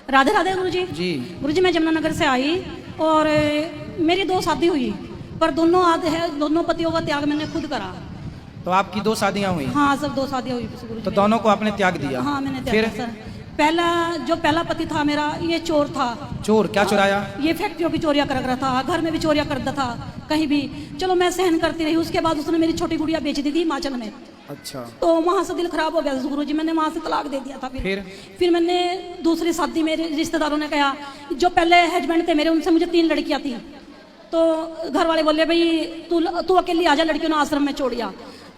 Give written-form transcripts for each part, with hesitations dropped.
राधे राधे गुरुजी। जी गुरुजी मैं जमुनानगर से आई और मेरी 2 शादी हुई, पर दोनों पतियों का त्याग मैंने खुद करा। तो आपकी 2 शादियां हुई? हाँ सब 2 शादियाँ हुई गुरुजी। तो दोनों को आपने त्याग दिया? हाँ मैंने त्याग फिर दिया सर। पहला पति था मेरा, ये चोर था। चोर? क्या चुराया? ये फैक्ट्रियों की चोरियां कर रहा था, घर में भी चोरियां करता था, कहीं भी। चलो मैं सहन करती रही। उसके बाद उसने मेरी छोटी गुड़िया बेच दी थी हिमाचल में। अच्छा। तो वहाँ से दिल खराब हो गया गुरुजी, मैंने वहाँ से तलाक दे दिया था। फिर मैंने दूसरी शादी, मेरे रिश्तेदारों ने कहा, जो पहले हस्बैंड थे मेरे उनसे मुझे 3 लड़कियाँ थी। तो घर वाले बोले भाई तू अकेली आ जा, लड़कियों ने आश्रम में छोड़िया।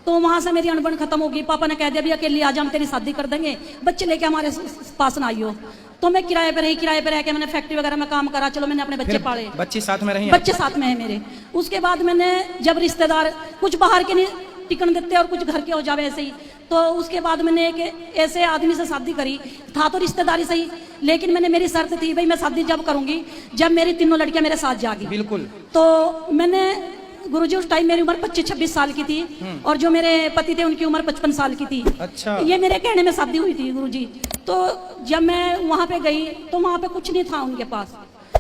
तो वहाँ से मेरी अनबन खत्म होगी। पापा ने कह दिया भी अकेली आ जा, हम तेरी शादी कर देंगे, बच्चे लेके हमारे पास ना आइयो। तो मैं किराए पे रह के मैंने फैक्ट्री वगैरह में काम करा। चलो मैंने अपने बच्चे पाले। बच्चे साथ में रही? बच्चे साथ में है मेरे। उसके बाद मैंने जब रिश्तेदार कुछ बाहर के नहीं टिकन देते और कुछ घर के हो जावे ऐसे ही, तो उसके बाद मैंने एक ऐसे आदमी से शादी करी। था तो रिश्तेदारी सही, लेकिन मेरी शर्त थी भाई मैं शादी जब करूंगी जब मेरी 3 लड़कियां मेरे साथ जागी। बिल्कुल। तो मैंने गुरुजी उस टाइम मेरी उम्र 25-26 साल की थी और जो मेरे पति थे उनकी उम्र 55 साल की थी। अच्छा। ये मेरे कहने में शादी हुई थी गुरुजी। तो जब मैं वहां पे गई तो वहां पे कुछ नहीं था उनके पास।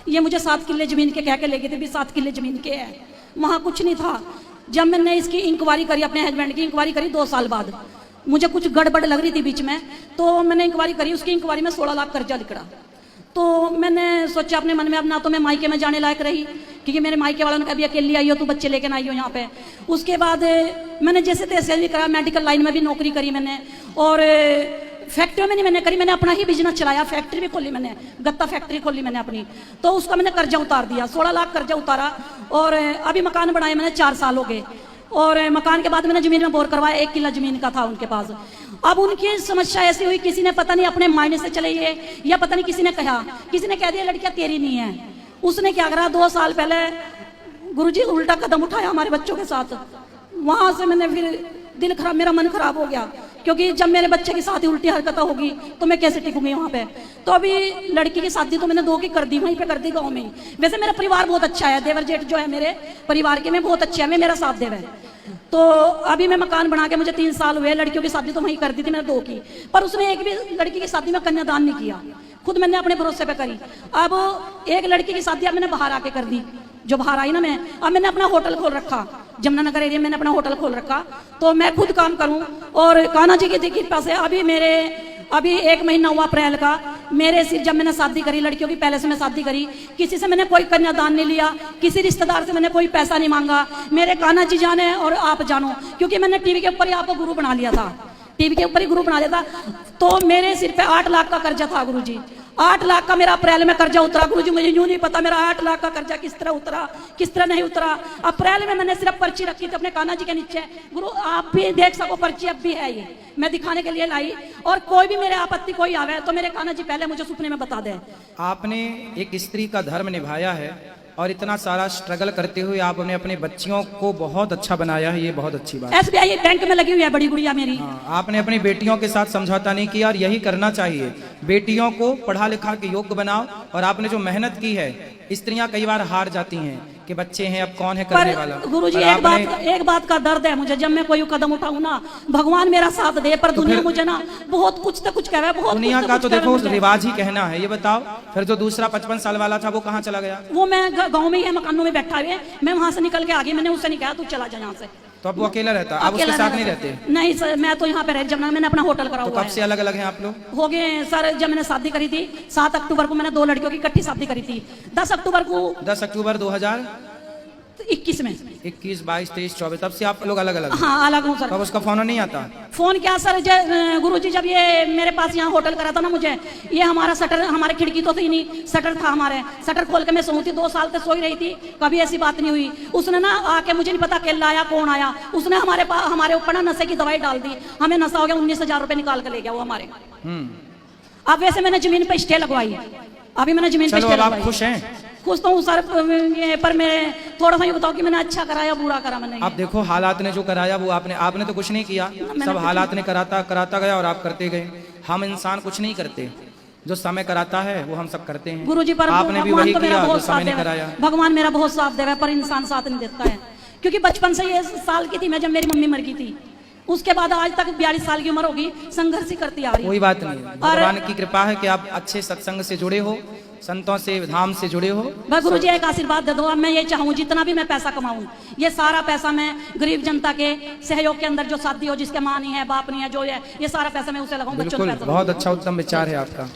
ये मुझे 7 किले जमीन के कह के ले गए थे भी 7 किले जमीन के है, वहां कुछ नहीं था। जब मैंने इसकी इंक्वायरी करी, अपने हस्बैंड की इंक्वायरी करी 2 साल बाद, मुझे कुछ गड़बड़ लग रही थी बीच में, तो मैंने इंक्वायरी करी। उसकी इंक्वायरी में 16 लाख कर्जा निकला। तो मैंने सोचा अपने मन में, अब ना तो मैं मायके में जाने लायक रही, क्योंकि मेरे मायके वालों ने कहा अभी अकेली आई हो, तू बच्चे लेकर आई हो यहाँ पे। उसके बाद मैंने जैसे तैसे भी करा, मेडिकल लाइन में भी नौकरी करी मैंने, और फैक्ट्री में नहीं मैंने करी, मैंने अपना ही बिजनेस चलाया। फैक्ट्री भी खोली मैंने, गत्ता फैक्ट्री खोली मैंने अपनी। तो उसका मैंने कर्जा उतार दिया, 16 लाख कर्जा उतारा। और अभी मकान बनाए मैंने 4 साल हो गए। और मकान के बाद मैंने जमीन में बोर करवाया, 1 किला जमीन का था उनके पास। अब उनकी समस्या ऐसी हुई, किसी ने पता नहीं अपने मायने से चले ये, या पता नहीं किसी ने कह दिया लड़कियां तेरी नहीं है। उसने क्या करा, 2 साल पहले गुरुजी उल्टा कदम उठाया हमारे बच्चों के साथ। वहां से मैंने फिर दिल खराब, मेरा मन खराब हो गया, क्योंकि जब मेरे बच्चे के साथ ही उल्टी हरकत होगी तो मैं कैसे टिकूंगी वहां पे। तो अभी लड़की की शादी तो मैंने 2 की कर दी, वहीं पे कर दी गाँव में। वैसे मेरा परिवार बहुत अच्छा है, देवर जेठ जो है मेरे परिवार के में बहुत अच्छे हैं, मेरा साथ देव है। तो अभी मैं मकान बना के मुझे 3 साल हुए। लड़कियों की शादी तो वहीं कर दी थी मैंने 2 की, पर उसने एक भी लड़की की शादी में कन्यादान नहीं किया, खुद मैंने अपने भरोसे पे करी। अब एक लड़की की शादी अब मैंने बाहर आके कर दी, जो बाहर आई ना मैं, अब मैंने अपना होटल खोल रखा जमुनानगर एरिया में, मैंने अपना होटल खोल रखा। तो मैं खुद काम करूं, और कान्हा जी की कृपा से अभी 1 महीना हुआ अप्रैल का, मेरे सिर जब मैंने शादी करी लड़कियों की, पहले से मैं शादी करी, किसी से मैंने कोई कन्यादान नहीं लिया, किसी रिश्तेदार से मैंने कोई पैसा नहीं मांगा। मेरे कान्हा जी जाने और आप जानो, क्योंकि मैंने टीवी के ऊपर ही आपको गुरु बना लिया था, टीवी के ऊपर ही गुरु बना लिया था। तो मेरे सिर पे 8 लाख का कर्जा था गुरुजी, 8 लाख का मेरा अप्रैल में कर्जा उतरा। गुरुजी मुझे यूं नहीं पता मेरा 8 लाख का कर्जा किस तरह उतरा, किस तरह नहीं उतरा। अप्रैल में मैंने सिर्फ पर्ची रखी थी अपने कान्हा जी के नीचे। गुरु आप भी देख सको, पर्ची अब भी है, ये मैं दिखाने के लिए लाई। और कोई भी मेरे आपत्ति कोई आवे तो मेरे कान्हा जी पहले मुझे सुपने में बता दे। आपने एक स्त्री का धर्म निभाया है और इतना सारा स्ट्रगल करते हुए आपने अपने बच्चियों को बहुत अच्छा बनाया है, ये बहुत अच्छी बात है। SBI बैंक में लगी हुई है बड़ी गुड़िया मेरी। आपने अपनी बेटियों के साथ समझौता नहीं किया, और यही करना चाहिए। बेटियों को पढ़ा लिखा के योग्य बनाओ। और आपने जो मेहनत की है, स्त्रियां कई बार हार जाती हैं कि बच्चे हैं, अब कौन है करने वाला। गुरुजी एक बात का दर्द है मुझे, जब मैं कोई कदम उठाऊं ना, भगवान मेरा साथ दे, पर दुनिया मुझे ना बहुत कुछ तो कुछ कह रहा है, बहुत दुनिया का तो देखो रिवाज ही कहना है। ये बताओ फिर जो दूसरा 55 साल वाला था वो कहाँ चला गया? वो मैं गाँव में ही है, मकानों में बैठा हुए, मैं वहां से निकल के आ गई। मैंने उससे नहीं कहा तू चला जा यहाँ से। तो अब वो अकेला रहता, आप उसके साथ नहीं रहते? नहीं सर, मैं तो यहाँ पे रह, जब मैंने अपना होटल करा हुआ है। कब से अलग अलग हैं आप लोग? हो गए सर, जब मैंने शादी करी थी 7 अक्टूबर को, मैंने 2 लड़कियों की इकट्ठी शादी करी थी। 10 अक्टूबर 2021 में 21, 22, 23, 24 तब से आप लोग अलग अलग? हाँ अलग हूँ सर। तब उसका फोन नहीं आता? फोन क्या सर, गुरुजी जब ये मेरे पास यहाँ होटल करा था ना मुझे, ये हमारा शटर, हमारे खिड़की तो थी नहीं, शटर था हमारे, शटर खोल के मैं सोई थी, 2 साल तक सोई रही थी, कभी ऐसी बात नहीं हुई। उसने ना आके, मुझे नहीं पता अकेला आया कौन आया, उसने हमारे ऊपर ना नशे की दवाई डाल दी, हमें नशा हो गया, 19,000 रुपए निकाल के ले गया वो हमारे। अब वैसे मैंने जमीन पे स्टे लगवाई, अभी मैंने जमीन पे स्टे लगवाई। खुश हैं? खुश तो हूँ सर, पर मैं थोड़ा सा ये बताओ कि मैंने अच्छा कराया बुरा करा मैंने? आप देखो हालात ने जो कराया वो आपने तो कुछ नहीं किया, सब हालात ने कराता गया और आप करते गए। हम इंसान कुछ नहीं करते, जो समय कराता है वो हम सब करते हैं। गुरुजी पर आपने भी वही किया जो समय ने कराया। भगवान मेरा बहुत साथ देगा, पर इंसान साथ नहीं देता है, क्योंकि बचपन से ये साल की थी मैं जब मेरी मम्मी मर गई थी। उसके बाद आज तक 42 साल की उम्र होगी, संघर्ष ही करती आ रही कोई हूँ। बात नहीं, भगवान की कृपा है कि आप अच्छे सत्संग से जुड़े हो, संतों से, धाम से जुड़े हो। बस गुरु जी एक आशीर्वाद दे दो। अब मैं ये चाहूँ जितना भी मैं पैसा कमाऊँ, ये सारा पैसा मैं गरीब जनता के सहयोग के अंदर, जो शादी हो जिसके माँ नहीं है, बाप नहीं है, जो है, ये सारा पैसा मैं उसे लगाऊं, बच्चों बिल्कुल, पे बहुत अच्छा उत्तम विचार है आपका।